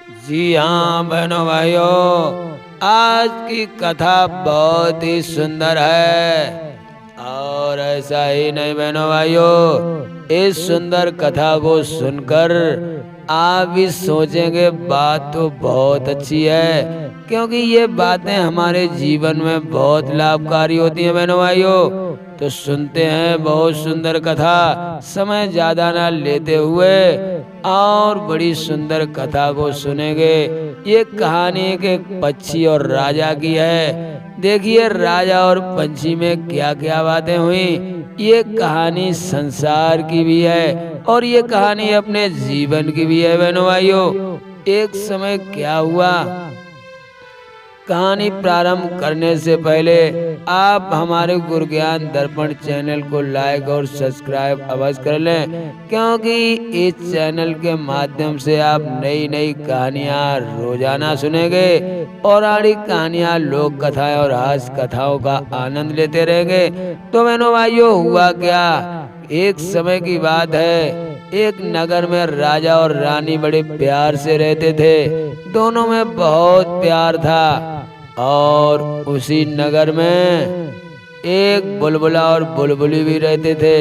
जी हाँ बहनों भाइयों, आज की कथा बहुत ही सुंदर है। और ऐसा ही नहीं बहनों भाइयों, इस सुंदर कथा को सुनकर आप भी सोचेंगे बात तो बहुत अच्छी है, क्योंकि ये बातें हमारे जीवन में बहुत लाभकारी होती हैं बहनों भाइयों। तो सुनते हैं बहुत सुंदर कथा, समय ज्यादा ना लेते हुए और बड़ी सुंदर कथा को सुनेंगे। ये कहानी एक पक्षी और राजा की है। देखिए राजा और पंछी में क्या क्या बातें हुई। ये कहानी संसार की भी है और ये कहानी अपने जीवन की भी है बहनों भाइयों। एक समय क्या हुआ, कहानी प्रारंभ करने से पहले आप हमारे गुरु ज्ञान दर्पण चैनल को लाइक और सब्सक्राइब अवश्य कर लें, क्योंकि इस चैनल के माध्यम से आप नई नई कहानियाँ रोजाना सुनेंगे, पौराणिक कहानियाँ, लोक कथाएं और हास्य कथाओं का आनंद लेते रहेंगे। तो बहनों भाइयों, हुआ क्या, एक समय की बात है। एक नगर में राजा और रानी बड़े प्यार से रहते थे। दोनों में बहुत प्यार था। और उसी नगर में एक बुलबुला और बुलबुली भी रहते थे।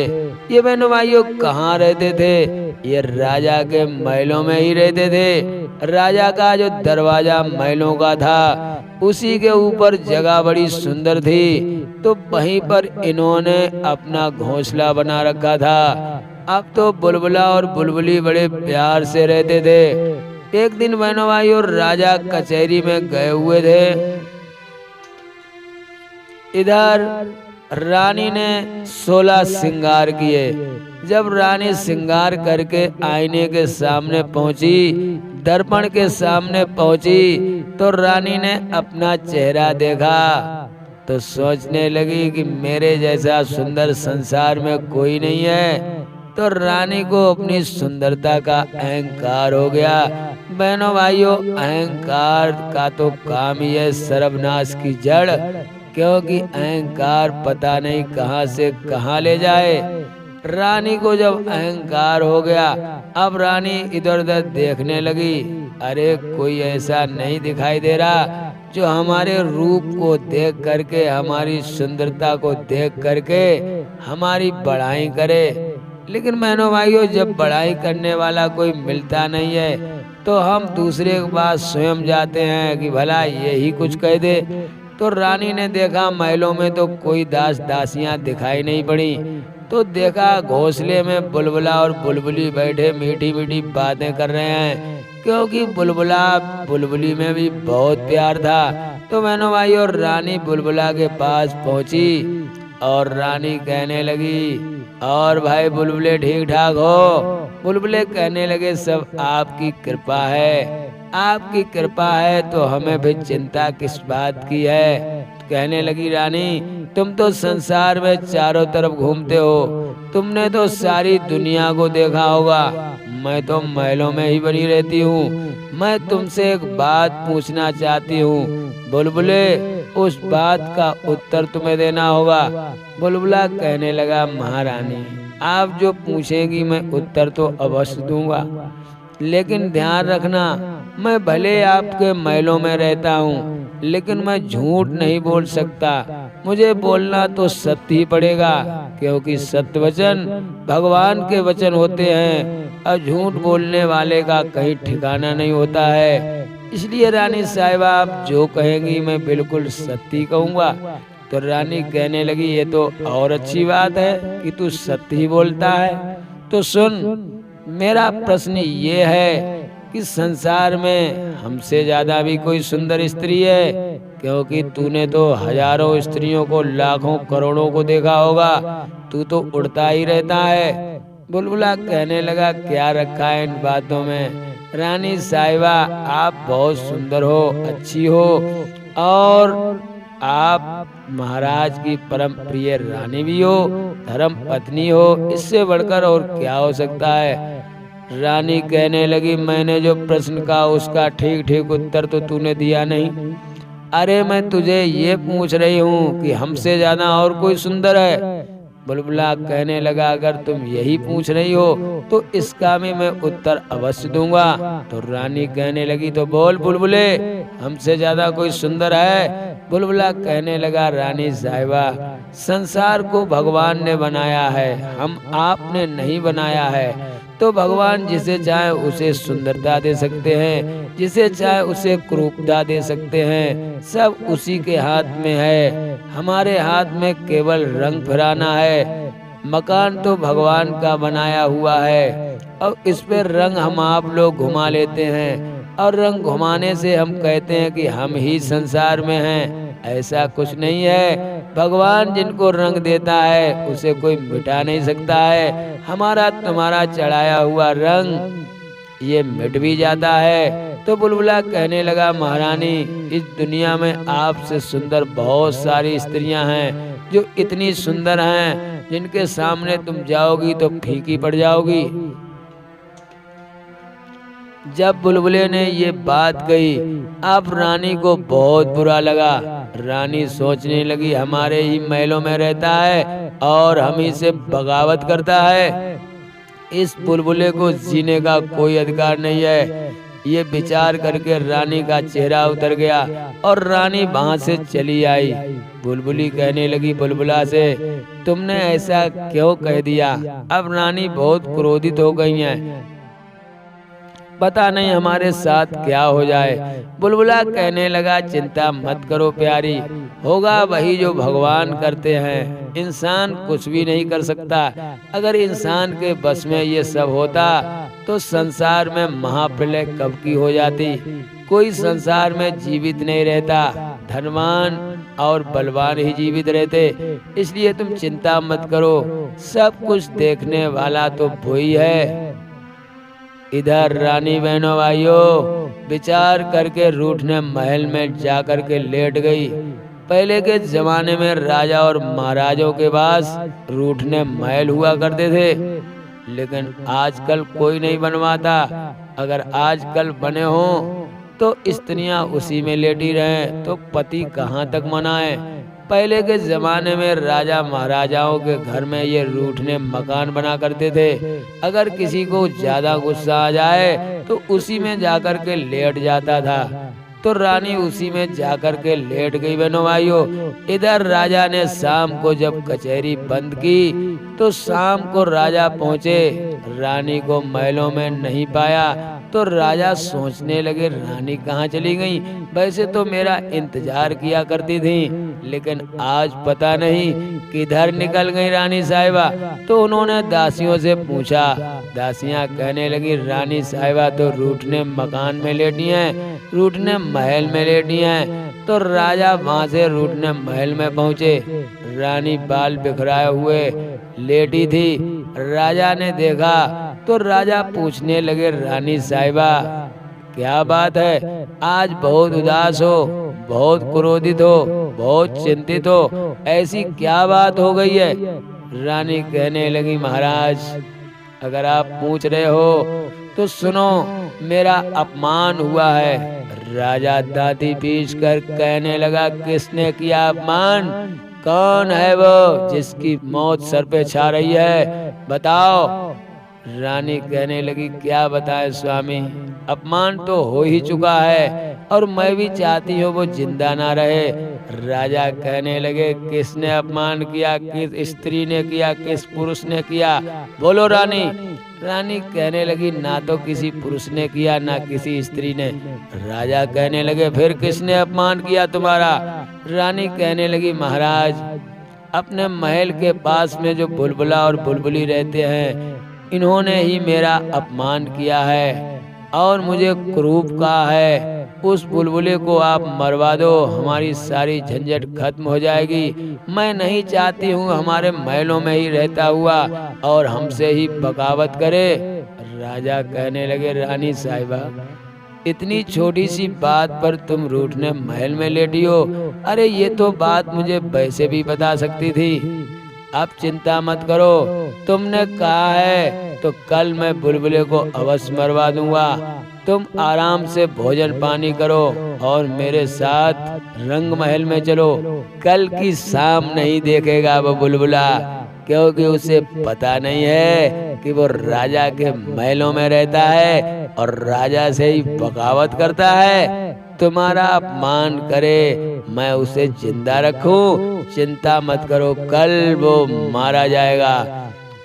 ये बहनों भाइयों कहाँ रहते थे, ये राजा के महलों में ही रहते थे। राजा का जो दरवाजा महलों का था, उसी के ऊपर जगह बड़ी सुंदर थी, तो वहीं पर इन्होंने अपना घोंसला बना रखा था। अब तो बुलबुला और बुलबुली बड़े प्यार से रहते थे। एक दिन बहनों भाइयों राजा कचहरी में गए हुए थे। इधर रानी ने 16 श्रृंगार किए। जब रानी श्रृंगार करके आईने के सामने पहुंची, दर्पण के सामने पहुंची, तो रानी ने अपना चेहरा देखा तो सोचने लगी कि मेरे जैसा सुंदर संसार में कोई नहीं है। तो रानी को अपनी सुंदरता का अहंकार हो गया। बहनों भाइयों, अहंकार का तो काम ही है सर्वनाश की जड़, क्योंकि अहंकार पता नहीं कहां से कहां ले जाए। रानी को जब अहंकार हो गया, अब रानी इधर उधर देखने लगी। अरे कोई ऐसा नहीं दिखाई दे रहा जो हमारे रूप को देख करके, हमारी सुंदरता को देख करके हमारी बड़ाई करे। लेकिन बहनों भाइयों, जब बड़ाई करने वाला कोई मिलता नहीं है, तो हम दूसरे के पास स्वयं जाते हैं कि भला यही कुछ कह दे। तो रानी ने देखा महलों में तो कोई दास दासियां दिखाई नहीं पड़ी। तो देखा घोंसले में बुलबुला और बुलबुली बैठे मीठी मीठी बातें कर रहे हैं, क्योंकि बुलबुला बुलबुली में भी बहुत प्यार था। तो बहनों भाइयों, रानी बुलबुला के पास पहुंची और रानी कहने लगी, और भाई बुलबुले ठीक ठाक हो? बुलबुले कहने लगे, सब आपकी कृपा है, आपकी कृपा है, तो हमें भी चिंता किस बात की है। कहने लगी रानी, तुम तो संसार में चारों तरफ घूमते हो, तुमने तो सारी दुनिया को देखा होगा। मैं तो महलों में ही बनी रहती हूँ। मैं तुमसे एक बात पूछना चाहती हूँ। बुलबुले, उस बात का उत्तर तुम्हें देना होगा। बुलबुला कहने लगा, महारानी आप जो पूछेंगी मैं उत्तर तो अवश्य दूंगा, लेकिन ध्यान रखना, मैं भले आपके महलों में रहता हूँ, लेकिन मैं झूठ नहीं बोल सकता। मुझे बोलना तो सत्य ही पड़ेगा, क्योंकि सत्य वचन भगवान के वचन होते हैं और झूठ बोलने वाले का कहीं ठिकाना नहीं होता है। इसलिए रानी साहिबा, आप जो कहेंगी मैं बिल्कुल सत्य ही कहूँगा। तो रानी कहने लगी, ये तो और अच्छी बात है कि तू सत्य ही बोलता है। तो सुन, मेरा प्रश्न ये है कि संसार में हमसे ज्यादा भी कोई सुंदर स्त्री है? क्योंकि तूने तो हजारों स्त्रियों को, लाखों करोड़ों को देखा होगा, तू तो उड़ता ही रहता है। बुलबुला कहने लगा, क्या रखा है इन बातों में? रानी साहिबा, आप बहुत सुंदर हो, अच्छी हो, और आप महाराज की परम प्रिय रानी भी हो, धर्म पत्नी हो, इससे बढ़कर और क्या हो सकता है? रानी कहने लगी, मैंने जो प्रश्न कहा उसका ठीक ठीक उत्तर तो तूने दिया नहीं। अरे मैं तुझे ये पूछ रही हूँ कि हमसे ज्यादा और कोई सुंदर है? बुलबुला कहने लगा, अगर तुम यही पूछ रही हो तो इसका भी मैं उत्तर अवश्य दूंगा। तो रानी कहने लगी, तो बोल बुलबुले, हमसे ज्यादा कोई सुंदर है? बुलबुला कहने लगा, रानी साहिबा, संसार को भगवान ने बनाया है, हम आपने नहीं बनाया है। तो भगवान जिसे चाहे उसे सुंदरता दे सकते हैं, जिसे चाहे उसे क्रूरता दे सकते हैं, सब उसी के हाथ में है। हमारे हाथ में केवल रंग फिराना है। मकान तो भगवान का बनाया हुआ है और इस पे रंग हम आप लोग घुमा लेते हैं, और रंग घुमाने से हम कहते हैं कि हम ही संसार में हैं। ऐसा कुछ नहीं है। भगवान जिनको रंग देता है उसे कोई मिटा नहीं सकता है। हमारा तुम्हारा चढ़ाया हुआ रंग ये मिट भी जाता है। तो बुलबुला कहने लगा, महारानी, इस दुनिया में आपसे सुंदर बहुत सारी स्त्रियां हैं जो इतनी सुंदर हैं जिनके सामने तुम जाओगी तो फीकी पड़ जाओगी। जब बुलबुले ने ये बात कही, अब रानी को बहुत बुरा लगा। रानी सोचने लगी, हमारे ही महलों में रहता है और हम ही से बगावत करता है, इस बुलबुले को जीने का कोई अधिकार नहीं है। ये विचार करके रानी का चेहरा उतर गया और रानी वहां से चली आई। बुलबुली कहने लगी बुलबुला से, तुमने ऐसा क्यों कह दिया? अब रानी बहुत क्रोधित हो गई हैं, पता नहीं हमारे साथ क्या हो जाए। बुलबुला कहने लगा, चिंता मत करो प्यारी, होगा वही जो भगवान करते हैं। इंसान कुछ भी नहीं कर सकता। अगर इंसान के बस में ये सब होता तो संसार में महाप्रलय कब की हो जाती। कोई संसार में जीवित नहीं रहता, धनवान और बलवान ही जीवित रहते। इसलिए तुम चिंता मत करो, सब कुछ देखने वाला तो वही है। इधर रानी बहनों भाइयों विचार करके रूठने महल में जाकर के लेट गई। पहले के जमाने में राजा और महाराजों के पास रूठने महल हुआ करते थे, लेकिन आजकल कोई नहीं बनवाता। अगर आजकल बने हो तो स्त्रियां उसी में लेटी रहें तो पति कहाँ तक मनाए। पहले के जमाने में राजा महाराजाओं के घर में ये रूठने मकान बना करते थे। अगर किसी को ज्यादा गुस्सा आ जाए तो उसी में जाकर के लेट जाता था। तो रानी उसी में जाकर के लेट गई। बहनों भाइयों, इधर राजा ने शाम को जब कचहरी बंद की तो शाम को राजा पहुँचे, रानी को महलों में नहीं पाया। तो राजा सोचने लगे, रानी कहाँ चली गई? वैसे तो मेरा इंतजार किया करती थी, लेकिन आज पता नहीं किधर निकल गई रानी साहिबा। तो उन्होंने दासियों से पूछा। दासियां कहने लगी, रानी साहिबा तो रूठने मकान में लेटी हैं, रूठने महल में लेटी हैं। तो राजा वहां से रूठने महल में पहुंचे। रानी बाल बिखराए हुए लेटी थी। राजा ने देखा तो राजा पूछने लगे, रानी साहिबा क्या बात है? आज बहुत उदास हो, बहुत क्रोधित हो, बहुत चिंतित हो, ऐसी क्या बात हो गई है? रानी कहने लगी, महाराज अगर आप पूछ रहे हो तो सुनो, मेरा अपमान हुआ है। राजा दांती पीस कर कहने लगा, किसने किया अपमान? कौन है वो जिसकी मौत सर पे छा रही है? बताओ। रानी कहने लगी, क्या बताएं स्वामी, अपमान तो हो ही चुका है और मैं भी चाहती हूँ वो जिंदा ना रहे। राजा कहने लगे, किसने अपमान किया? किस स्त्री ने किया? किस पुरुष ने किया? बोलो रानी। रानी कहने लगी, ना तो किसी पुरुष ने किया ना किसी स्त्री ने। राजा कहने लगे, फिर किसने अपमान किया तुम्हारा? रानी कहने लगी, महाराज अपने महल के पास में जो बुलबुला और बुलबुली रहते हैं, इन्होंने ही मेरा अपमान किया है और मुझे क्रूप कहा है। उस बुलबुले को आप मरवा दो, हमारी सारी झंझट खत्म हो जाएगी। मैं नहीं चाहती हूँ हमारे महलों में ही रहता हुआ और हमसे ही बगावत करे। राजा कहने लगे, रानी साहिबा इतनी छोटी सी बात पर तुम रूठने महल में लेटी हो? अरे ये तो बात मुझे वैसे भी बता सकती थी। अब चिंता मत करो, तुमने कहा है तो कल मैं बुलबुले को अवश्य मरवा दूंगा। तुम आराम से भोजन पानी करो और मेरे साथ रंग महल में चलो। कल की शाम नहीं देखेगा वो बुलबुला क्योंकि उसे पता नहीं है कि वो राजा के महलों में रहता है और राजा से ही बगावत करता है। तुम्हारा अपमान करे, मैं उसे जिंदा रखूं, चिंता मत करो, कल वो मारा जाएगा।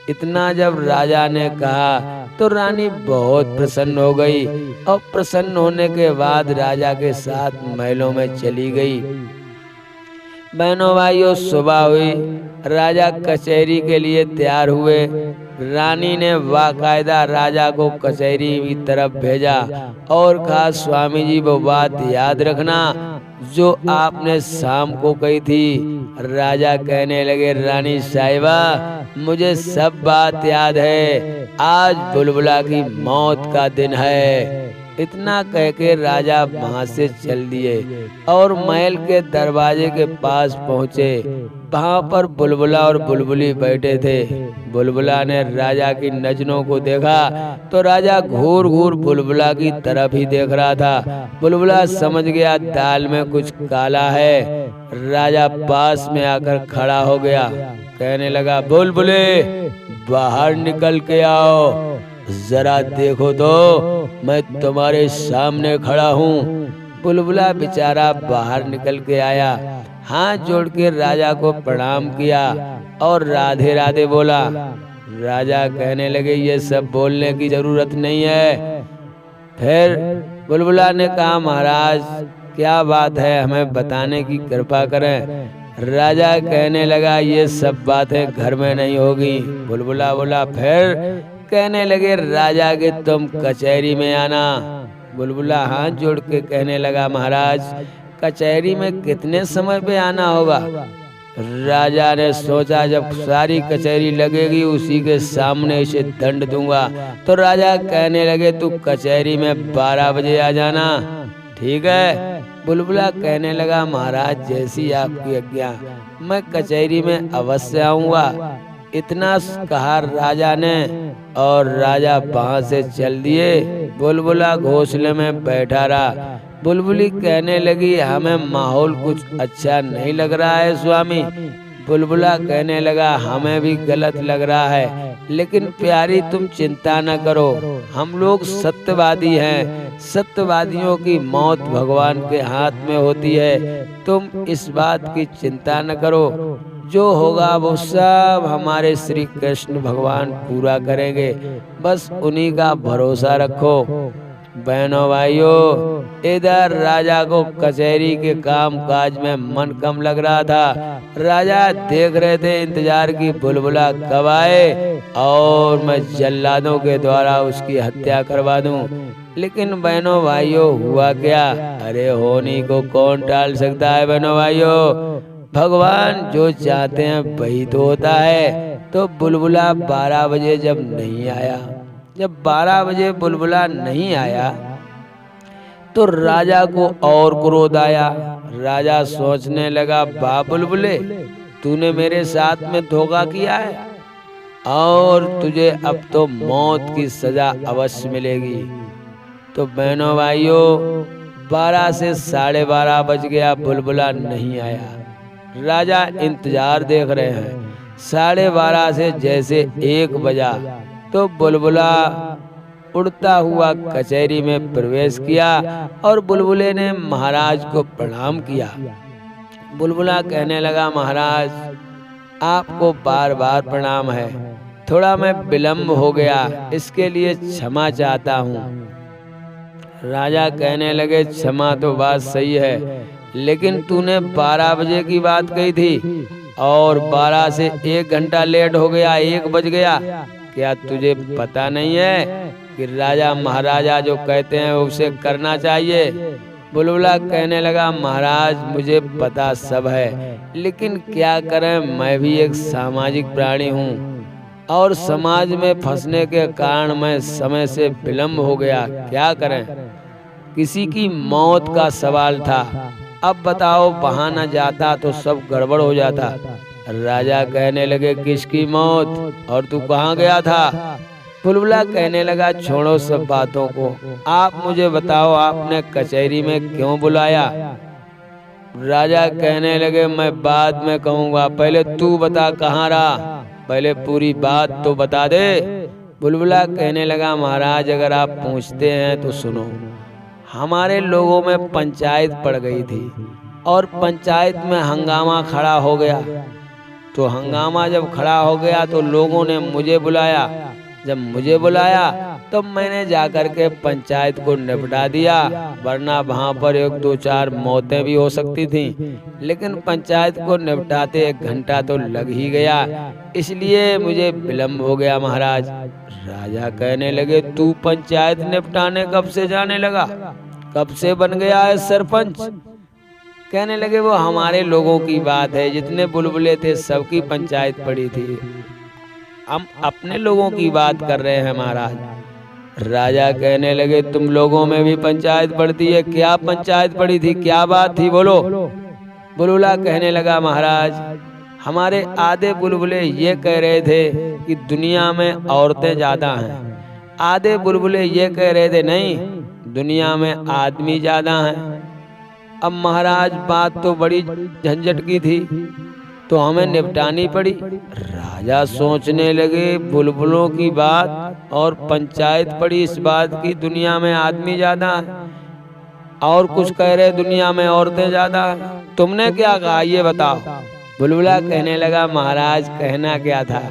इतना जब राजा ने कहा तो रानी बहुत प्रसन्न हो गई और प्रसन्न होने के बाद राजा के साथ महलों में चली गई। बहनों भाइयों, सुबह हुई, राजा कचहरी के लिए तैयार हुए। रानी ने बाकायदा राजा को कचहरी की तरफ भेजा और कहा, स्वामी जी वो बात याद रखना जो आपने शाम को कही थी। राजा कहने लगे, रानी साहिबा मुझे सब बात याद है, आज बुलबुला की मौत का दिन है। इतना कह के राजा वहां से चल दिए और महल के दरवाजे के पास पहुँचे। वहाँ पर बुलबुला और बुलबुली बैठे थे। बुलबुला ने राजा की नजरों को देखा तो राजा घूर घूर बुलबुला की तरफ ही देख रहा था। बुलबुला समझ गया दाल में कुछ काला है। राजा पास में आकर खड़ा हो गया, कहने लगा, बुलबुले बाहर निकल के आओ, जरा देखो तो मैं तुम्हारे सामने खड़ा हूँ। बुलबुला बेचारा बाहर निकल के आया, हाथ जोड़ के राजा को प्रणाम किया और राधे राधे बोला। राजा कहने लगे, ये सब बोलने की जरूरत नहीं है। फिर बुलबुला ने कहा, महाराज क्या बात है, हमें बताने की कृपा करें। राजा कहने लगा, ये सब बातें घर में नहीं होगी। बुलबुला बोला, फिर कहने लगे, राजा के तुम कचहरी में आना। बुलबुला हाथ जोड़ के कहने लगा, महाराज कचहरी में कितने समय पे आना होगा। राजा ने सोचा जब सारी कचहरी लगेगी उसी के सामने इसे दंड दूंगा। तो राजा कहने लगे, तू कचहरी में 12 बजे आ जाना। ठीक है। बुलबुला कहने लगा, महाराज जैसी आपकी आज्ञा, मैं कचहरी में अवश्य आऊंगा। इतना कहा राजा ने और राजा वहां से चल दिए। बुलबुला घोंसले में बैठा रहा। बुलबुली कहने लगी, हमें माहौल कुछ अच्छा नहीं लग रहा है स्वामी। बुलबुला कहने लगा, हमें भी गलत लग रहा है, लेकिन प्यारी तुम चिंता न करो, हम लोग सत्यवादी हैं। सत्यवादियों की मौत भगवान के हाथ में होती है। तुम इस बात की चिंता न करो, जो होगा वो सब हमारे श्री कृष्ण भगवान पूरा करेंगे, बस उन्हीं का भरोसा रखो। बहनों भाइयों, इधर राजा को कचहरी के काम काज में मन कम लग रहा था। राजा देख रहे थे इंतजार की बुलबुला कब आए और मैं जल्लादों के द्वारा उसकी हत्या करवा दूं। लेकिन बहनों भाइयों हुआ क्या, अरे होनी को कौन टाल सकता है। बहनों भाइयों, भगवान जो चाहते हैं वही तो होता है। तो बुलबुला 12 बजे जब नहीं आया, जब 12 बजे बुलबुला नहीं आया तो राजा को और क्रोध आया। राजा सोचने लगा, बा बुलबुले तूने मेरे साथ में धोखा किया है और तुझे अब तो मौत की सजा अवश्य मिलेगी। तो बहनों भाइयों, 12 से 12:30 बज गया, बुलबुला नहीं आया। राजा इंतजार देख रहे हैं। 12:30 से जैसे 1 बजा तो बुलबुला उड़ता हुआ कचहरी में प्रवेश किया और बुलबुले ने महाराज को प्रणाम किया। बुलबुला कहने लगा, महाराज आपको बार बार प्रणाम है, थोड़ा मैं विलम्ब हो गया, इसके लिए क्षमा चाहता हूँ। राजा कहने लगे, क्षमा तो बात सही है, लेकिन तूने 12 बजे की बात कही थी और 12 से 1 घंटा लेट हो गया, 1 बज गया। क्या तुझे पता नहीं है कि राजा महाराजा जो कहते हैं उसे करना चाहिए। बुलबुला कहने लगा, महाराज मुझे पता सब है, लेकिन क्या करें, मैं भी एक सामाजिक प्राणी हूँ और समाज में फंसने के कारण मैं समय से विलम्ब हो गया। क्या करें, किसी की मौत का सवाल था, अब बताओ वहां न जाता तो सब गड़बड़ हो जाता। राजा कहने लगे, किसकी मौत और तू कहाँ गया था। बुलबुला कहने लगा, छोड़ो सब बातों को, आप मुझे बताओ आपने कचहरी में क्यों बुलाया। राजा कहने लगे, मैं बाद में कहूँगा, पहले तू बता कहाँ रहा। पहले पूरी बात तो बता दे। बुलबुला कहने लगा महाराज अगर आप पूछते हैं तो सुनो। हमारे लोगों में पंचायत पड़ गई थी और पंचायत में हंगामा खड़ा हो गया। तो हंगामा जब खड़ा हो गया तो लोगों ने मुझे बुलाया। जब मुझे बुलाया तो मैंने जाकर के पंचायत को निपटा दिया, वरना वहाँ पर 1-2-4 मौतें भी हो सकती थीं। लेकिन पंचायत को निपटाते 1 घंटा तो लग ही गया, इसलिए मुझे विलम्ब हो गया महाराज। राजा कहने लगे तू पंचायत निपटाने कब से जाने लगा, कब से बन गया है सरपंच? कहने लगे वो हमारे लोगों की बात है, जितने बुलबुले थे सबकी पंचायत पड़ी थी, हम अपने लोगों की बात कर रहे हैं महाराज। राजा कहने लगे तुम लोगों में भी पंचायत पड़ती है, क्या पंचायत पड़ी थी, क्या बात थी, बोलो। बुलबुला कहने लगा महाराज हमारे आधे बुलबुले ये कह रहे थे कि दुनिया में औरतें ज्यादा हैं, आधे बुलबुले ये कह रहे थे नहीं दुनिया में आदमी ज्यादा हैं। अब महाराज बात तो बड़ी झंझट की थी तो हमें निपटानी पड़ी। राजा सोचने लगे बुलबुलों की बात और पंचायत पड़ी इस बात की दुनिया में आदमी ज्यादा है, और कुछ कह रहे दुनिया में औरतें ज्यादा है, तुमने क्या कहा ये बताओ। बुलबुला कहने लगा महाराज कहना क्या था,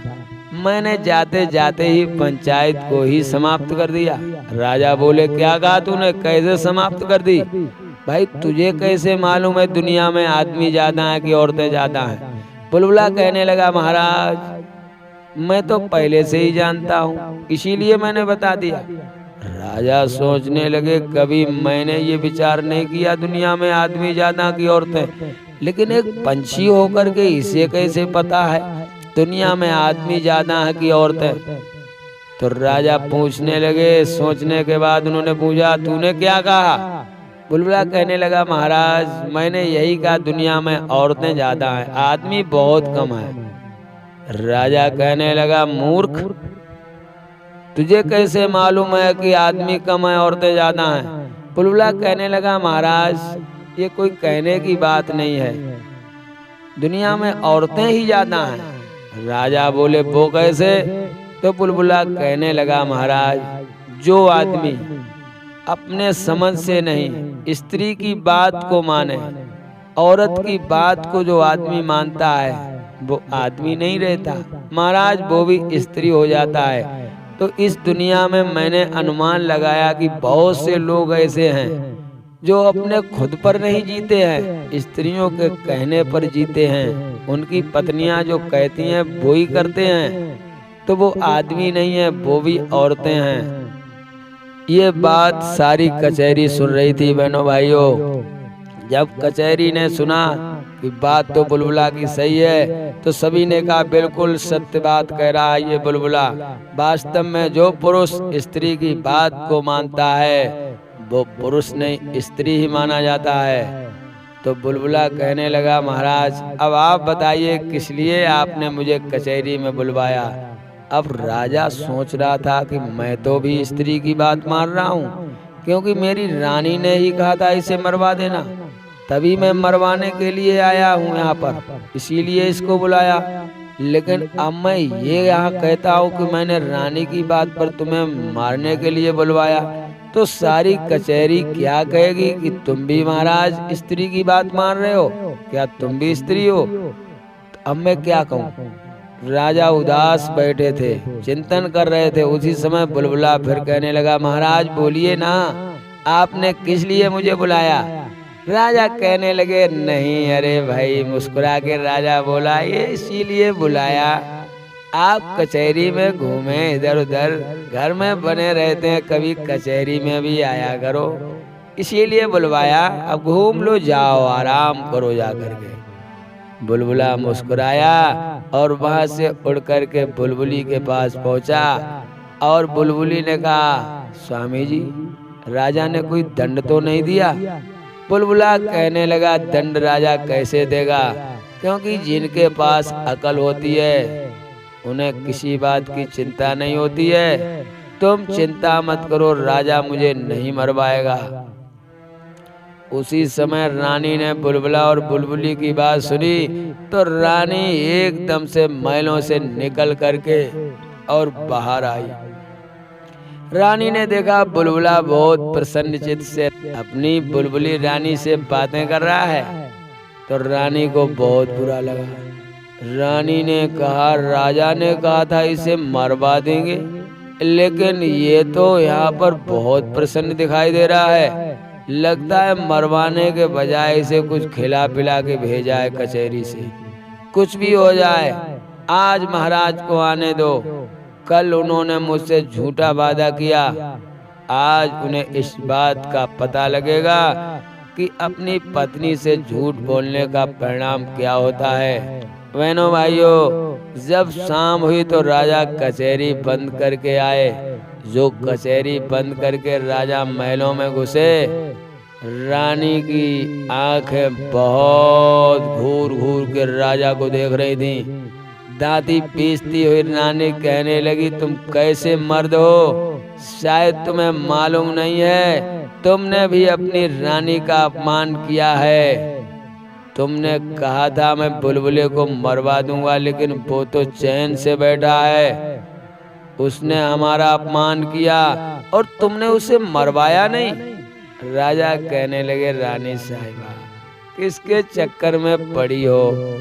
मैंने जाते जाते ही पंचायत को ही समाप्त कर दिया। राजा बोले क्या कहा तूने, कैसे समाप्त कर दी? भाई तुझे कैसे मालूम है दुनिया में आदमी ज्यादा है कि औरतें ज्यादा हैं? बुलबुला कहने लगा महाराज मैं तो पहले से ही जानता हूँ, इसीलिए मैंने बता दिया। राजा सोचने लगे कभी मैंने ये विचार नहीं किया दुनिया में आदमी ज्यादा की औरतें, लेकिन एक पंछी होकर के इसे कैसे पता है दुनिया में आदमी ज्यादा है कि औरतें? तो राजा पूछने लगे, सोचने के बाद उन्होंने पूछा तूने क्या कहा? बुलबुला कहने लगा महाराज मैंने यही कहा दुनिया में औरतें ज्यादा हैं, आदमी बहुत कम है। राजा कहने लगा मूर्ख तुझे कैसे मालूम है कि आदमी कम है औरतें ज्यादा हैं? बुलबुला कहने लगा महाराज ये कोई कहने की बात नहीं है, दुनिया में औरतें ही ज्यादा हैं। राजा बोले वो कैसे? तो बुलबुला कहने लगा महाराज जो आदमी अपने समझ से नहीं स्त्री की बात को माने, औरत की बात को जो आदमी मानता है वो आदमी नहीं रहता महाराज, वो भी स्त्री हो जाता है। तो इस दुनिया में मैंने अनुमान लगाया कि बहुत से लोग ऐसे हैं जो अपने खुद पर नहीं जीते हैं, स्त्रियों के कहने पर जीते हैं, उनकी पत्नियां जो कहती हैं वो ही करते हैं, तो वो आदमी नहीं है वो भी औरतें हैं। ये बात सारी कचहरी सुन रही थी बहनों भाइयों। जब कचहरी ने सुना कि बात तो बुलबुला की सही है तो सभी ने कहा बिल्कुल सत्य बात कह रहा है ये बुलबुला, वास्तव में जो पुरुष स्त्री की बात को मानता है वो पुरुष नहीं स्त्री ही माना जाता है। तो बुलबुला कहने लगा महाराज अब आप बताइए किस लिए आपने मुझे कचहरी में बुलवाया? अब राजा सोच रहा था कि मैं तो भी स्त्री की बात मान रहा हूँ, क्योंकि मेरी रानी ने ही कहा था इसे मरवा देना, तभी मैं मरवाने के लिए आया हूँ यहाँ पर, इसीलिए इसको बुलाया। लेकिन अब मैं ये यहाँ कहता हूँ कि मैंने रानी की बात पर तुम्हें मारने के लिए बुलवाया, तो सारी कचहरी क्या कहेगी कि तुम भी महाराज स्त्री की बात मान रहे हो, क्या तुम भी स्त्री हो? तो अब मैं क्या कहूँ? राजा उदास बैठे थे, चिंतन कर रहे थे। उसी समय बुलबुला फिर कहने लगा महाराज बोलिए ना, आपने किस लिए मुझे बुलाया? राजा कहने लगे नहीं अरे भाई, मुस्कुरा के राजा बोला ये इसीलिए बुलाया आप कचहरी में घूमे इधर उधर, घर में बने रहते हैं, कभी कचहरी में भी आया करो, इसीलिए बुलवाया, अब घूम लो जाओ आराम करो जा करके। बुलबुला मुस्कुराया और वहां से उड़ करके बुलबुली के पास पहुंचा और बुलबुली ने कहा स्वामी जी राजा ने कोई दंड तो नहीं दिया? बुलबुला कहने लगा दंड राजा कैसे देगा, क्योंकि जिनके पास अकल होती है उन्हें किसी बात की चिंता नहीं होती है, तुम चिंता मत करो राजा मुझे नहीं मरवाएगा। उसी समय रानी ने बुलबुला और बुलबुली की बात सुनी तो रानी एकदम से महलों से निकल करके और बाहर आई। रानी ने देखा बुलबुला बहुत प्रसन्नचित्त से अपनी बुलबुली रानी से बातें कर रहा है तो रानी को बहुत बुरा लगा। रानी ने कहा, राजा ने कहा था इसे मरवा देंगे, लेकिन ये तो यहाँ पर बहुत प्रसन्न दिखाई दे रहा है। लगता है मरवाने के बजाय इसे कुछ खिला पिला के भेजा है कचहरी से। कुछ भी हो जाए, आज महाराज को आने दो। कल उन्होंने मुझसे झूठा वादा किया, आज उन्हें इस बात का पता लगेगा कि अपनी पत्नी से झूठ बोलने का परिणाम क्या होता है। बहनों भाइयों, जब शाम हुई तो राजा कचहरी बंद करके आए। जो कचहरी बंद करके राजा महलों में घुसे, रानी की आंखें बहुत घूर घूर के राजा को देख रही थीं। दांती पीसती हुई रानी कहने लगी, तुम कैसे मर्द हो, शायद तुम्हें मालूम नहीं है, तुमने भी अपनी रानी का अपमान किया है। तुमने कहा था मैं बुलबुले को मरवा दूंगा, लेकिन वो तो चैन से बैठा है। उसने हमारा अपमान किया और तुमने उसे मरवाया नहीं। राजा कहने लगे, रानी साहिबा किसके चक्कर में पड़ी हो,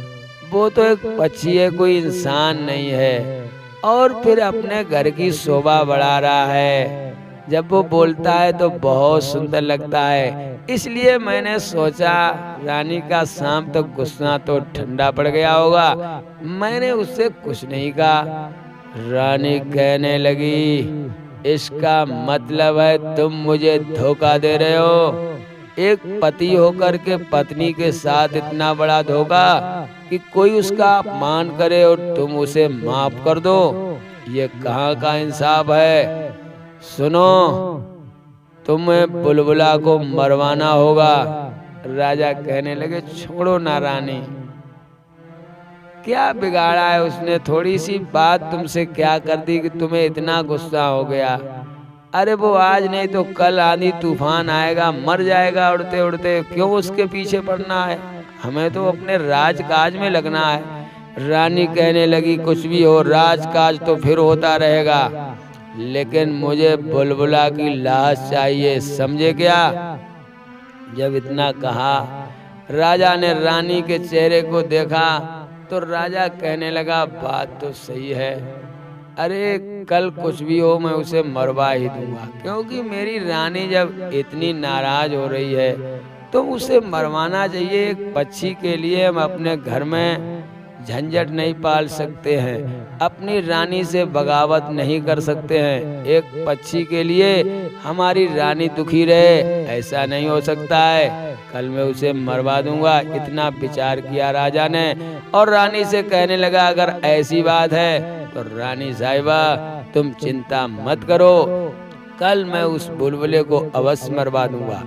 वो तो एक पक्षी है, कोई इंसान नहीं है, और फिर अपने घर की शोभा बढ़ा रहा है। जब वो बोलता है तो बहुत सुंदर लगता है, इसलिए मैंने सोचा रानी का शाम तक गुस्सा तो ठंडा पड़ गया होगा, मैंने उससे कुछ नहीं कहा। रानी कहने लगी, इसका मतलब है तुम मुझे धोखा दे रहे हो। एक पति होकर के पत्नी के साथ इतना बड़ा धोखा कि कोई उसका अपमान करे और तुम उसे माफ कर दो, ये कहाँ का इंसाफ है। सुनो, तुम्हें बुलबुला को मरवाना होगा। राजा कहने लगे, छोड़ो ना रानी, क्या बिगाड़ा है उसने, थोड़ी सी बात तुमसे क्या कर दी कि तुम्हें इतना गुस्सा हो गया। अरे वो आज नहीं तो कल आंधी तूफान आएगा, मर जाएगा उड़ते उड़ते, क्यों उसके पीछे पड़ना है, हमें तो अपने राजकाज में लगना है। रानी कहने लगी, कुछ भी हो, राजकाज तो फिर होता रहेगा, लेकिन मुझे बुलबुला की लाश चाहिए, समझे क्या। जब इतना कहा, राजा ने रानी के चेहरे को देखा तो राजा कहने लगा, बात तो सही है, अरे कल कुछ भी हो मैं उसे मरवा ही दूंगा, क्योंकि मेरी रानी जब इतनी नाराज हो रही है तो उसे मरवाना चाहिए। एक पक्षी के लिए हम अपने घर में झंझट नहीं पाल सकते हैं, अपनी रानी से बगावत नहीं कर सकते हैं। एक पक्षी के लिए हमारी रानी दुखी रहे, ऐसा नहीं हो सकता है। कल मैं उसे मरवा दूंगा। इतना विचार किया राजा ने और रानी से कहने लगा, अगर ऐसी बात है तो रानी साहिबा तुम चिंता मत करो, कल मैं उस बुलबुले को अवश्य मरवा दूंगा।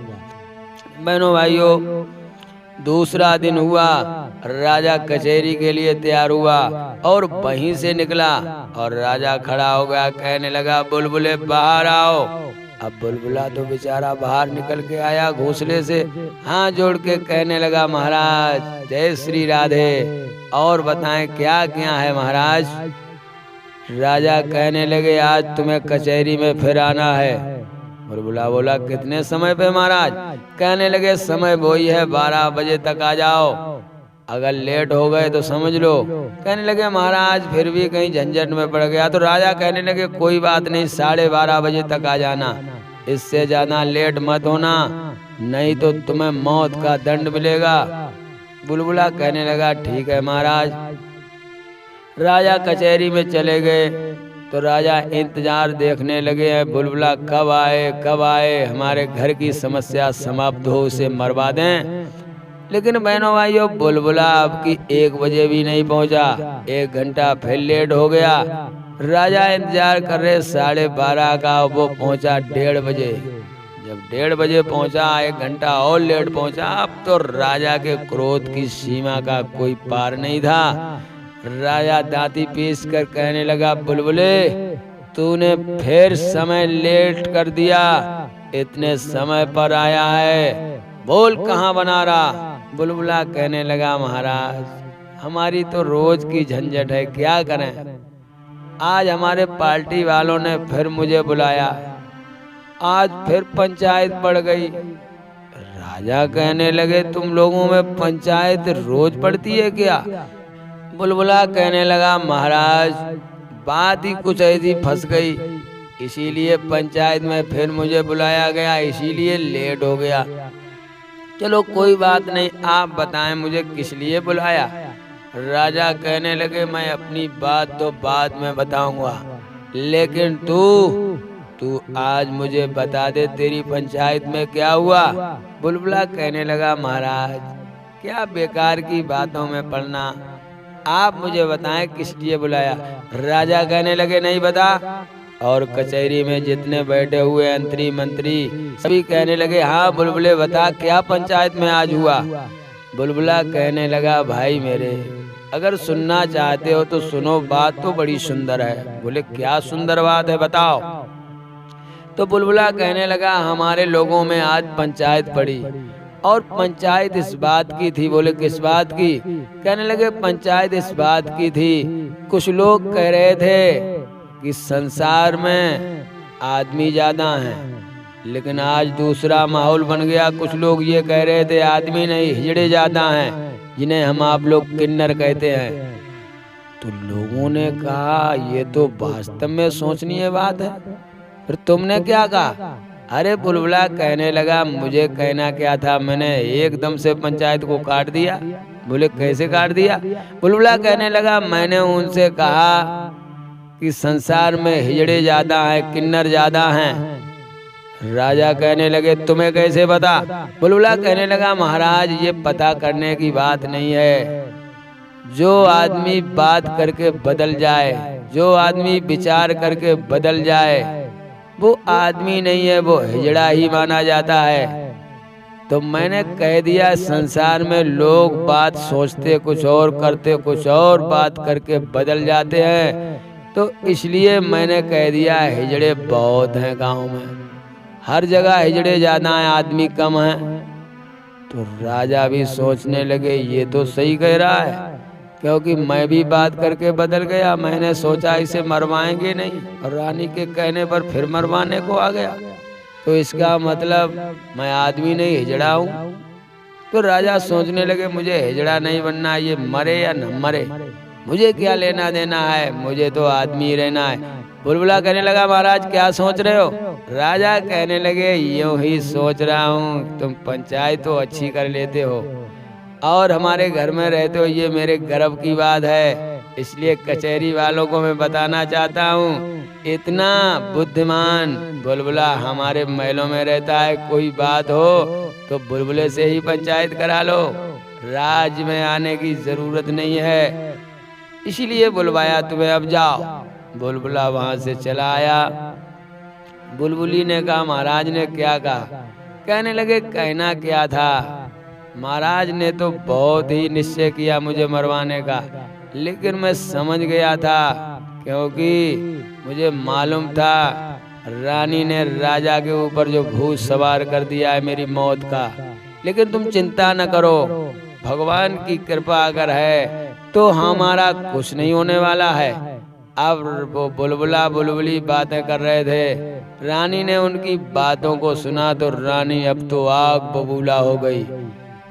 बहनों भाइयों, दूसरा दिन हुआ, राजा कचहरी के लिए तैयार हुआ और वहीं से निकला और राजा खड़ा हो गया, कहने लगा, बुलबुले बाहर आओ। अब बुलबुला तो बेचारा बाहर निकल के आया घोंसले से, हाथ जोड़ के कहने लगा, महाराज जय श्री राधे, और बताएं क्या क्या है महाराज। राजा कहने लगे, आज तुम्हें कचहरी में फिर आना है। बुलबुला बोला, कितने समय पे महाराज। कहने लगे, समय वही है, 12 बजे तक आ जाओ, अगर लेट हो गए तो समझ लो। कहने लगे, महाराज फिर भी कहीं झंझट में पड़ गया। तो राजा कहने लगे, कोई बात नहीं, 12:30 बजे तक आ जाना, इससे ज्यादा लेट मत होना, नहीं तो तुम्हें मौत का दंड मिलेगा। बुलबुला कहने लगा, ठीक है महाराज। राजा कचहरी में चले गए तो राजा इंतजार देखने लगे हैं, बुलबुला कब आए, हमारे घर की समस्या समाप्त हो, उसे मरवा दें। लेकिन बहनों भाइयों, बुलबुला अब की 1 बजे भी नहीं पहुंचा, 1 घंटा फिर लेट हो गया। राजा इंतजार कर रहे 12:30 का, वो पहुंचा 1:30 बजे। जब 1:30 बजे पहुंचा, 1 घंटा और लेट पहुंचा। अब तो राजा के क्रोध की सीमा का कोई पार नहीं था। राजा दांती पीस कर कहने लगा, बुलबुले तूने फिर समय लेट कर दिया, इतने समय पर आया है, बोल कहाँ बना रहा। बुलबुला कहने लगा महाराज हमारी तो रोज की झंझट है, क्या करें। आज हमारे पार्टी वालों ने फिर मुझे बुलाया, आज फिर पंचायत पड़ गई। राजा कहने लगे तुम लोगों में पंचायत रोज पड़ती है क्या। बुलबुला कहने लगा महाराज बात ही कुछ ऐसी फंस गई, इसीलिए पंचायत में फिर मुझे बुलाया गया, इसीलिए लेट हो गया। चलो कोई बात नहीं, आप बताएं मुझे किस लिए बुलाया। राजा कहने लगे मैं अपनी बात तो बाद में बताऊंगा, लेकिन तू आज मुझे बता दे तेरी पंचायत में क्या हुआ। बुलबुला कहने लगा महाराज क्या बेकार की बातों में पड़ना, आप मुझे बताएं किस लिए बुलाया। राजा कहने लगे नहीं बता। और कचहरी में जितने बैठे हुए अंतरी मंत्री सभी कहने लगे हाँ बुलबुले बता क्या पंचायत में आज हुआ। बुलबुला कहने लगा भाई मेरे अगर सुनना चाहते हो तो सुनो, बात तो बड़ी सुंदर है। बोले क्या सुंदर बात है बताओ। तो बुलबुला कहने लगा हमारे लोगों में आज पंचायत पड़ी, और पंचायत इस बात की थी। बोले किस बात की। कहने लगे पंचायत इस बात की थी, कुछ लोग कह रहे थे कि संसार में आदमी ज्यादा हैं, लेकिन आज दूसरा माहौल बन गया। कुछ लोग ये कह रहे थे आदमी नहीं हिजड़े ज्यादा हैं, जिन्हें हम आप लोग किन्नर कहते हैं। तो लोगों ने कहा ये तो वास्तव में सोचनीय बात है। फिर तुमने क्या कहा। अरे बुलबुला कहने लगा मुझे कहना क्या था, मैंने एकदम से पंचायत को काट दिया। बोले कैसे काट दिया। बुलबुला कहने लगा मैंने उनसे कहा कि संसार में हिजड़े ज्यादा हैं, किन्नर ज्यादा हैं। राजा कहने लगे तुम्हें कैसे पता। बुलबुला कहने लगा महाराज ये पता करने की बात नहीं है, जो आदमी बात करके बदल जाए, जो आदमी विचार करके बदल जाए वो आदमी नहीं है, वो हिजड़ा ही माना जाता है। तो मैंने कह दिया संसार में लोग बात सोचते कुछ और करते कुछ और, बात करके बदल जाते हैं, तो इसलिए मैंने कह दिया हिजड़े बहुत हैं गांव में, हर जगह हिजड़े ज्यादा हैं आदमी कम हैं। तो राजा भी सोचने लगे ये तो सही कह रहा है, क्योंकि मैं भी बात करके बदल गया। मैंने सोचा इसे मरवाएंगे नहीं, और रानी के कहने पर फिर मरवाने को आ गया, तो इसका मतलब मैं आदमी नहीं हिजड़ा हूँ। तो राजा सोचने लगे मुझे हिजड़ा नहीं बनना, ये मरे या न मरे मुझे क्या लेना देना है, मुझे तो आदमी ही रहना है। बुलबुला कहने लगा महाराज क्या सोच रहे हो। राजा कहने लगे यूं ही सोच रहा हूँ, तुम पंचायत तो अच्छी कर लेते हो और हमारे घर में रहते हो, ये मेरे गर्व की बात है, इसलिए कचहरी वालों को मैं बताना चाहता हूँ इतना बुद्धिमान बुलबुला हमारे महलों में रहता है, कोई बात हो तो बुलबुले से ही पंचायत करा लो, राज में आने की जरूरत नहीं है, इसीलिए बुलवाया तुम्हें, अब जाओ। बुलबुला वहां से चला आया। बुलबुली ने कहा महाराज ने क्या कहा। कहने लगे कहना क्या था, महाराज ने तो बहुत ही निश्चय किया मुझे मरवाने का, लेकिन मैं समझ गया था, क्योंकि मुझे मालूम था रानी ने राजा के ऊपर जो भूत सवार कर दिया है मेरी मौत का। लेकिन तुम चिंता न करो, भगवान की कृपा अगर है तो हमारा कुछ नहीं होने वाला है। अब वो बुलबुला बुलबुली बातें कर रहे थे, रानी ने उनकी बातों को सुना तो रानी अब तो आग बबूला हो गई।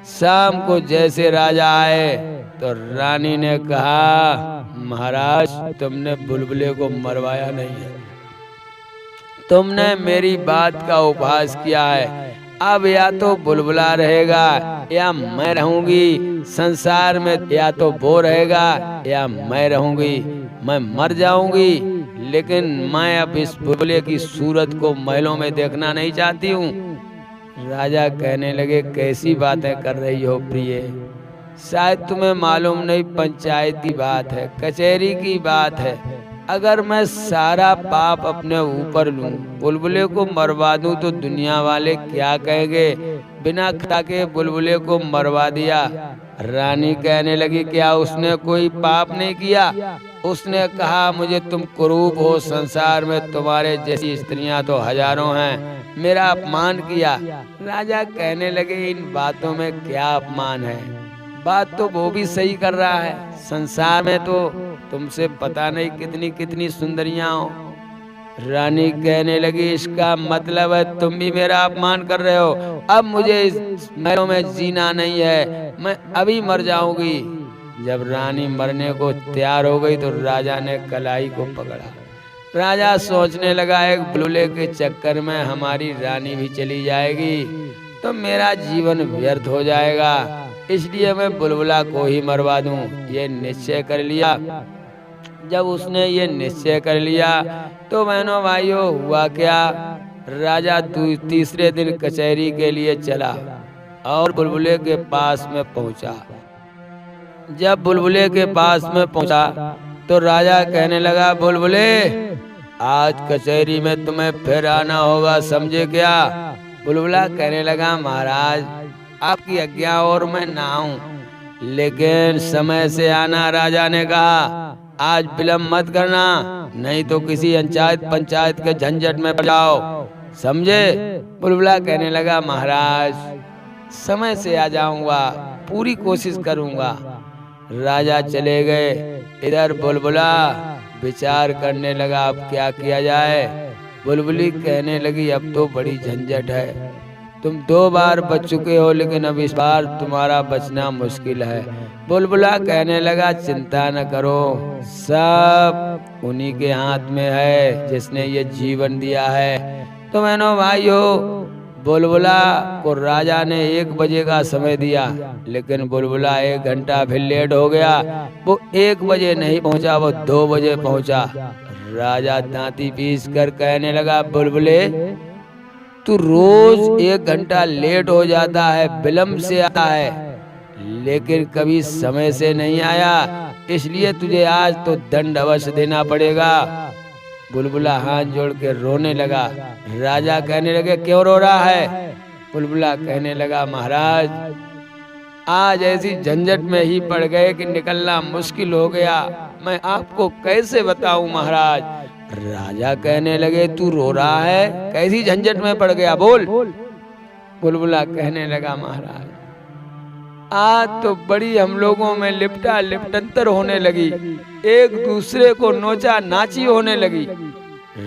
शाम को जैसे राजा आए तो रानी ने कहा महाराज तुमने बुलबुले को मरवाया नहीं है, तुमने मेरी बात का उपहास किया है। अब या तो बुलबुला रहेगा या मैं रहूंगी संसार में, या तो वो रहेगा या मैं रहूंगी, मैं मर जाऊंगी, लेकिन मैं अब इस बुलबुले की सूरत को महलों में देखना नहीं चाहती हूँ। राजा कहने लगे कैसी बातें कर रही हो प्रिय, शायद तुम्हें मालूम नहीं पंचायत की बात है, कचहरी की बात है, अगर मैं सारा पाप अपने ऊपर लूं, बुलबुले को मरवा दूं तो दुनिया वाले क्या कहेंगे, बिना खता के बुलबुले को मरवा दिया। रानी कहने लगी क्या उसने कोई पाप नहीं किया। उसने कहा मुझे तुम कुरूप हो, संसार में तुम्हारे जैसी स्त्रियां तो हजारों हैं, मेरा अपमान किया। राजा कहने लगे इन बातों में क्या अपमान है, बात तो वो भी सही कर रहा है। संसार में तो तुमसे पता नहीं कितनी कितनी सुंदरियां हो। रानी कहने लगी इसका मतलब है तुम भी मेरा अपमान कर रहे हो। अब मुझे इस महलों में जीना नहीं है, मैं अभी मर जाऊंगी। जब रानी मरने को तैयार हो गई तो राजा ने कलाई को पकड़ा। राजा सोचने लगा एक बुलबुले के चक्कर में हमारी रानी भी चली जाएगी तो मेरा जीवन व्यर्थ हो जाएगा, इसलिए मैं बुलबुला को ही मरवा दूं। ये निश्चय कर लिया। जब उसने ये निश्चय कर लिया तो बहनों भाइयों हुआ क्या, राजा तीसरे दिन कचहरी के लिए चला और बुलबुले के पास में पहुंचा। जब बुलबुले के पास में पहुंचा तो राजा कहने लगा बुलबुले आज कचहरी में तुम्हें फिर आना होगा, समझे क्या। बुलबुला कहने लगा महाराज आपकी आज्ञा और मैं ना आऊं, लेकिन समय से आना। राजा ने कहा आज विलम्ब मत करना, नहीं तो किसी पंचायत के झंझट में पड़ जाओ, समझे। बुलबुला कहने लगा महाराज समय से आ जाऊंगा, पूरी कोशिश करूंगा। राजा चले गए। इधर बुलबुला विचार करने लगा अब क्या किया जाए। बुलबुली कहने लगी अब तो बड़ी झंझट है, तुम 2 बार बच चुके हो लेकिन अब इस बार तुम्हारा बचना मुश्किल है। बुलबुला कहने लगा चिंता न करो, सब उन्हीं के हाथ में है जिसने ये जीवन दिया है। तो बहनों भाइयों बुलबुला को राजा ने 1 बजे का समय दिया, लेकिन बुलबुला 1 घंटा फिर लेट हो गया। वो 1 बजे नहीं पहुंचा, वो 2 बजे पहुंचा। राजा दांती पीस कर कहने लगा बुलबुले तू रोज 1 घंटा लेट हो जाता है, विलम्ब से आता है, लेकिन कभी समय से नहीं आया, इसलिए तुझे आज तो दंड अवश्य देना पड़ेगा। बुलबुला हाथ जोड़ के रोने लगा। राजा कहने लगे क्यों रो रहा है। बुलबुला कहने लगा महाराज आज ऐसी झंझट में ही पड़ गए कि निकलना मुश्किल हो गया, मैं आपको कैसे बताऊं महाराज। राजा कहने लगे तू रो रहा है, कैसी झंझट में पड़ गया बोल। बुलबुला कहने लगा महाराज आज तो बड़ी हम लोगों में लिपटा लिपटंतर होने लगी, एक दूसरे को नोचा नाची होने लगी।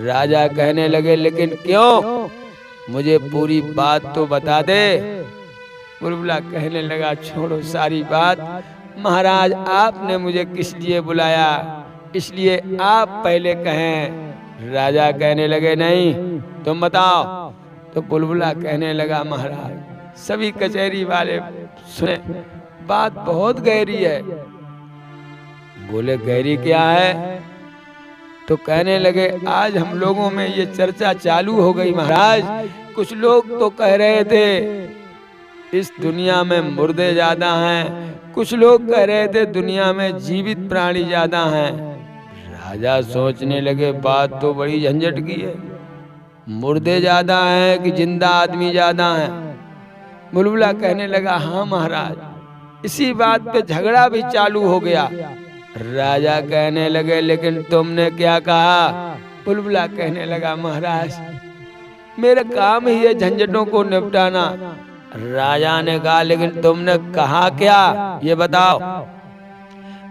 राजा कहने लगे लेकिन क्यों, मुझे पूरी बात तो बता दे। बुलबुला कहने लगा छोड़ो सारी बात, महाराज आपने मुझे किस लिए बुलाया, इसलिए आप पहले कहें। राजा कहने लगे नहीं तुम बताओ। तो बुलबुला कहने लगा महाराज सभी कचहरी वाले सुने, बात बहुत गहरी है। बोले गहरी क्या है। तो कहने लगे आज हम लोगों में ये चर्चा चालू हो गई महाराज, कुछ लोग तो कह रहे थे इस दुनिया में मुर्दे ज्यादा हैं, कुछ लोग कह रहे थे दुनिया में जीवित प्राणी ज्यादा हैं। राजा सोचने लगे बात तो बड़ी झंझट की है, मुर्दे ज्यादा हैं कि जिंदा आदमी ज्यादा हैं। बुलबुला कहने लगा हाँ महाराज। इसी बात पे झगड़ा भी चालू हो गया। राजा कहने लगे लेकिन तुमने क्या कहा। बुलबुला कहने लगा महाराज मेरा काम ही है झंझटों को निपटाना। राजा ने कहा लेकिन तुमने कहा क्या ये बताओ।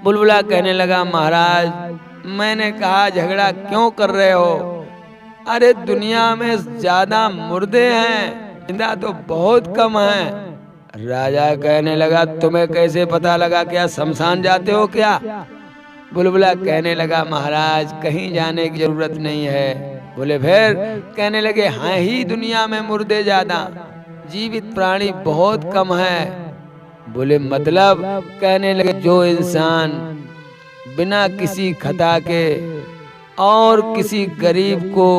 बुलबुला कहने लगा महाराज मैंने कहा झगड़ा क्यों कर रहे हो, अरे दुनिया में ज्यादा मुर्दे हैं, जिंदा तो बहुत कम है। राजा कहने लगा तुम्हें कैसे पता लगा, क्या शमशान जाते हो क्या। बुलबुला कहने लगा महाराज कहीं जाने की जरूरत नहीं है। बोले फिर। कहने लगे हाँ ही दुनिया में मुर्दे ज्यादा, जीवित प्राणी बहुत कम है। बोले मतलब। कहने लगे जो इंसान बिना किसी खता के और किसी गरीब को,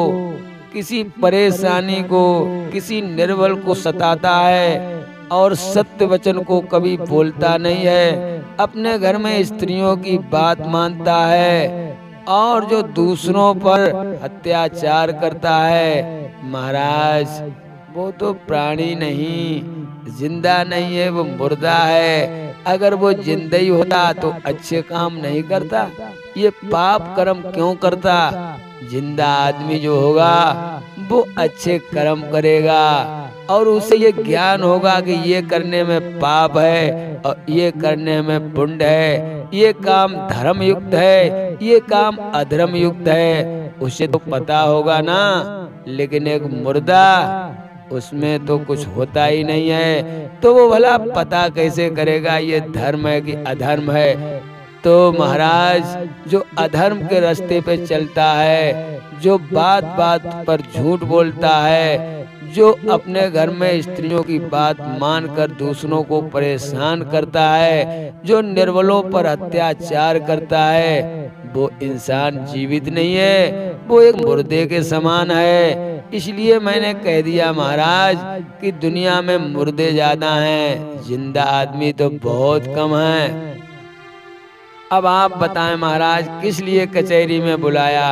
किसी परेशानी को, किसी निर्बल को सताता है और सत्य वचन को कभी बोलता नहीं है, अपने घर में स्त्रियों की बात मानता है और जो दूसरों पर अत्याचार करता है, महाराज वो तो प्राणी नहीं, जिंदा नहीं है, वो मुर्दा है। अगर वो जिंदा ही होता तो अच्छे काम नहीं करता, ये पाप कर्म क्यों करता। जिंदा आदमी जो होगा वो अच्छे कर्म करेगा और उसे ये ज्ञान होगा कि ये करने में पाप है और ये करने में पुण्य है, ये काम धर्म युक्त है, ये काम अधर्म युक्त है, उसे तो पता होगा ना। लेकिन एक मुर्दा, उसमें तो कुछ होता ही नहीं है, तो वो भला पता कैसे करेगा ये धर्म है कि अधर्म है। तो महाराज, जो अधर्म के रास्ते पे चलता है, जो बात बात पर झूठ बोलता है, जो अपने घर में स्त्रियों की बात मानकर दूसरों को परेशान करता है, जो निर्बलों पर अत्याचार करता है, वो इंसान जीवित नहीं है, वो एक मुर्दे के समान है। इसलिए मैंने कह दिया महाराज कि दुनिया में मुर्दे ज्यादा हैं, जिंदा आदमी तो बहुत कम हैं। अब आप बताएं महाराज, किस लिए कचहरी में बुलाया?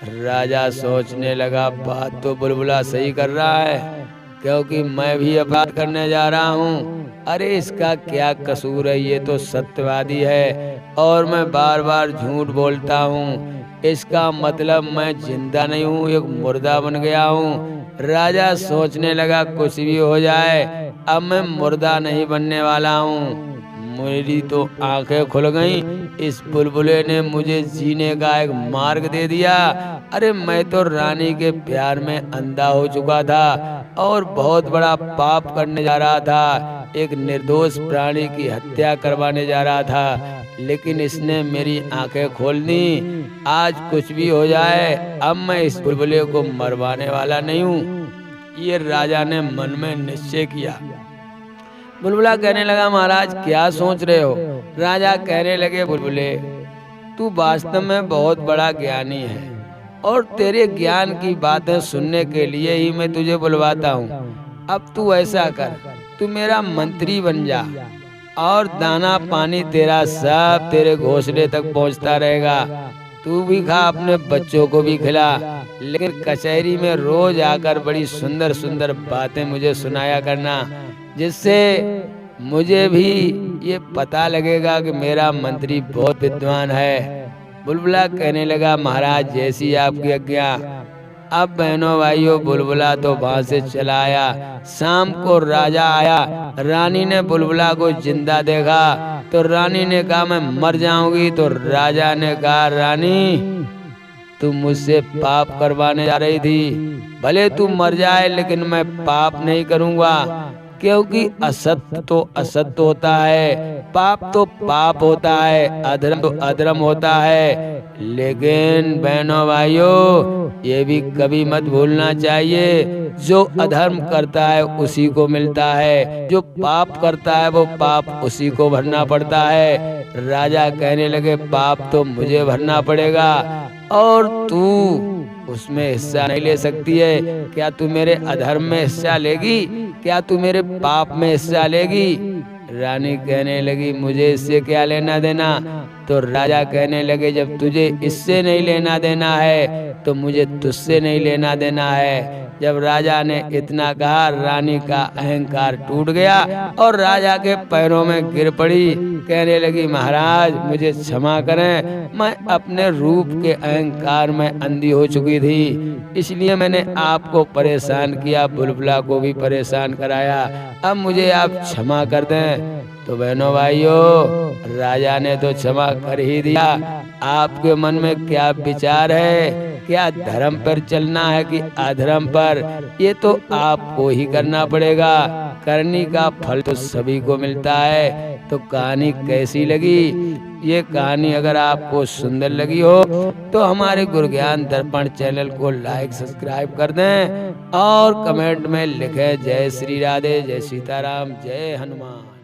राजा सोचने लगा, बात तो बुलबुला सही कर रहा है, क्योंकि मैं भी अपराध करने जा रहा हूँ। अरे इसका क्या कसूर है, ये तो सत्यवादी है और मैं बार बार झूठ बोलता हूँ। इसका मतलब मैं जिंदा नहीं हूँ, एक मुर्दा बन गया हूँ। राजा सोचने लगा, कुछ भी हो जाए, अब मैं मुर्दा नहीं बनने वाला हूँ। मेरी तो आंखें खुल गईं। इस बुलबुले ने मुझे जीने का एक मार्ग दे दिया। अरे मैं तो रानी के प्यार में अंधा हो चुका था और बहुत बड़ा पाप करने जा रहा था, एक निर्दोष प्राणी की हत्या करवाने जा रहा था, लेकिन इसने मेरी आंखें खोल दी। आज कुछ भी हो जाए, अब मैं इस बुलबुले को मरवाने वाला नहीं हूँ। ये राजा ने मन में निश्चय किया। बुलबुला कहने लगा, महाराज क्या सोच रहे हो? राजा कहने लगे, बुलबुले तू वास्तव में बहुत बड़ा ज्ञानी है और तेरे ज्ञान की बातें सुनने के लिए ही मैं तुझे बुलवाता हूँ। अब तू ऐसा कर, तू मेरा मंत्री बन जा और दाना पानी तेरा सब तेरे घोंसले तक पहुँचता रहेगा। तू भी खा, अपने बच्चों को भी खिला, लेकिन कचहरी में रोज आकर बड़ी सुंदर सुंदर बातें मुझे सुनाया करना, जिससे मुझे भी ये पता लगेगा कि मेरा मंत्री बहुत विद्वान है। बुलबुला कहने लगा, महाराज जैसी आपकी आज्ञा। अब बहनों भाइयों, बुलबुला तो वहां से चला आया। शाम को राजा आया, रानी ने बुलबुला को जिंदा देखा तो रानी ने कहा, मैं मर जाऊंगी। तो राजा ने कहा, रानी तुम मुझसे पाप करवाने जा रही थी, भले तू मर जाए लेकिन मैं पाप नहीं करूंगा, क्योंकि असत्य तो असत्य होता है, पाप तो पाप होता है, अधर्म तो अधर्म होता है। लेकिन बहनों भाइयों, ये भी कभी मत भूलना चाहिए, जो अधर्म करता है उसी को मिलता है, जो पाप करता है वो पाप उसी को भरना पड़ता है। राजा कहने लगे, पाप तो मुझे भरना पड़ेगा और तू उसमें हिस्सा नहीं ले सकती है। क्या तू मेरे अधर्म में हिस्सा लेगी? क्या तू मेरे पाप में हिस्सा लेगी? रानी कहने लगी, मुझे इससे क्या लेना देना? तो राजा कहने लगे, जब तुझे इससे नहीं लेना देना है तो मुझे तुझसे नहीं लेना देना है। जब राजा ने इतना कहा, रानी का अहंकार टूट गया और राजा के पैरों में गिर पड़ी। कहने लगी, महाराज मुझे क्षमा करें, मैं अपने रूप के अहंकार में अंधी हो चुकी थी, इसलिए मैंने आपको परेशान किया, बुलबुला को भी परेशान कराया, अब मुझे आप क्षमा कर दें। तो बहनों भाइयों, राजा ने तो क्षमा कर ही दिया। आपके मन में क्या विचार है? क्या धर्म पर चलना है कि अधर्म पर? ये तो आपको ही करना पड़ेगा, करने का फल तो सभी को मिलता है। तो कहानी कैसी लगी? ये कहानी अगर आपको सुंदर लगी हो तो हमारे गुरु ज्ञान दर्पण चैनल को लाइक सब्सक्राइब कर दें और कमेंट में लिखें, जय श्री राधे, जय सीताराम, जय हनुमान।